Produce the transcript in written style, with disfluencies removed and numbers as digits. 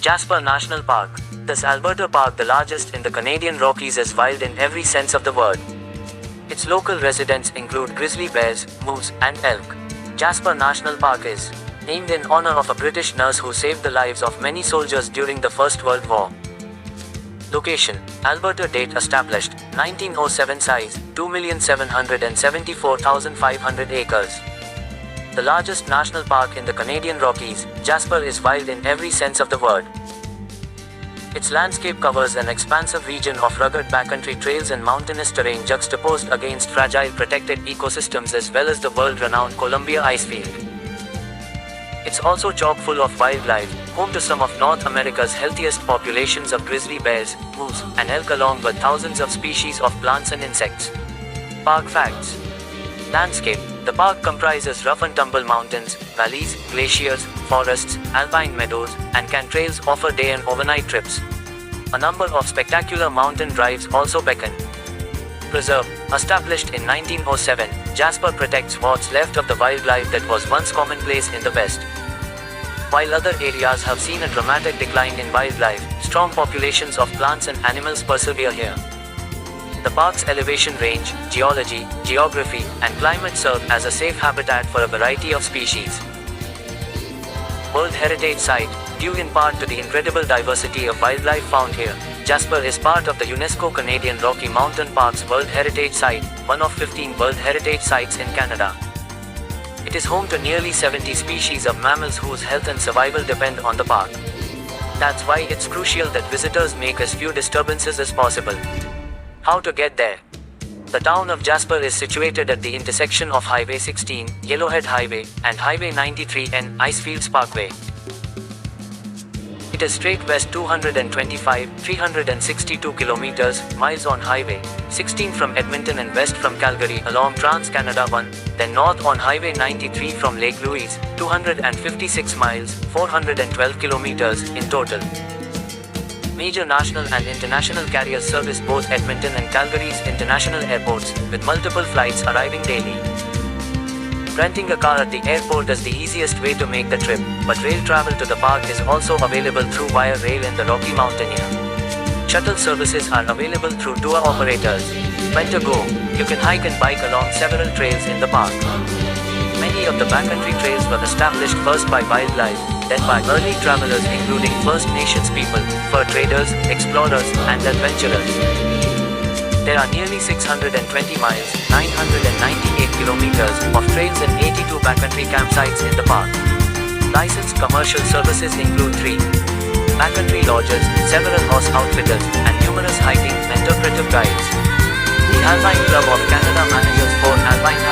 Jasper National Park. This Alberta park, the largest in the Canadian Rockies, is wild in every sense of the word. Its local residents include grizzly bears, moose, and elk. Jasper National Park is named in honor of a British nurse who saved the lives of many soldiers during the First World War. Location: Alberta. Date: established 1907. Size: 2,774,500 acres. The largest national park in the Canadian Rockies, Jasper is wild in every sense of the word. Its landscape covers an expansive region of rugged backcountry trails and mountainous terrain juxtaposed against fragile protected ecosystems as well as the world-renowned Columbia Icefield. It's also chock full of wildlife, home to some of North America's healthiest populations of grizzly bears, moose, and elk, along with thousands of species of plants and insects. Park facts. Landscape: the park comprises rough and tumble mountains, valleys, glaciers, forests, alpine meadows, and can trails offer day and overnight trips. A number of spectacular mountain drives also beckon. Preserve. Established in 1907, Jasper protects what's left of the wildlife that was once commonplace in the West. While other areas have seen a dramatic decline in wildlife, strong populations of plants and animals persevere here. The park's elevation range, geology, geography, and climate serve as a safe habitat for a variety of species. World Heritage Site. Due in part to the incredible diversity of wildlife found here, Jasper is part of the UNESCO Canadian Rocky Mountain Parks World Heritage Site, one of 15 World Heritage Sites in Canada. It is home to nearly 70 species of mammals whose health and survival depend on the park. That's why it's crucial that visitors make as few disturbances as possible. How to get there? The town of Jasper is situated at the intersection of Highway 16, Yellowhead Highway, and Highway 93N, Icefields Parkway. It is straight west 362 kilometers, miles on Highway 16 from Edmonton and west from Calgary along Trans-Canada 1, then north on Highway 93 from Lake Louise, 256 miles, 412 kilometers in total. Major national and international carriers service both Edmonton and Calgary's international airports, with multiple flights arriving daily. Renting a car at the airport is the easiest way to make the trip, but rail travel to the park is also available through Via Rail in the Rocky Mountaineer. Shuttle services are available through tour operators. When to go? You can hike and bike along several trails in the park. Many of the backcountry trails were established first by wildlife, then by early travelers including First Nations people, fur traders, explorers, and adventurers. There are nearly 620 miles, 998 kilometers, of trails and 82 backcountry campsites in the park. Licensed commercial services include 3 backcountry lodges, several horse outfitters, and numerous hiking and interpretive guides. The Alpine Club of Canada manages 4 alpine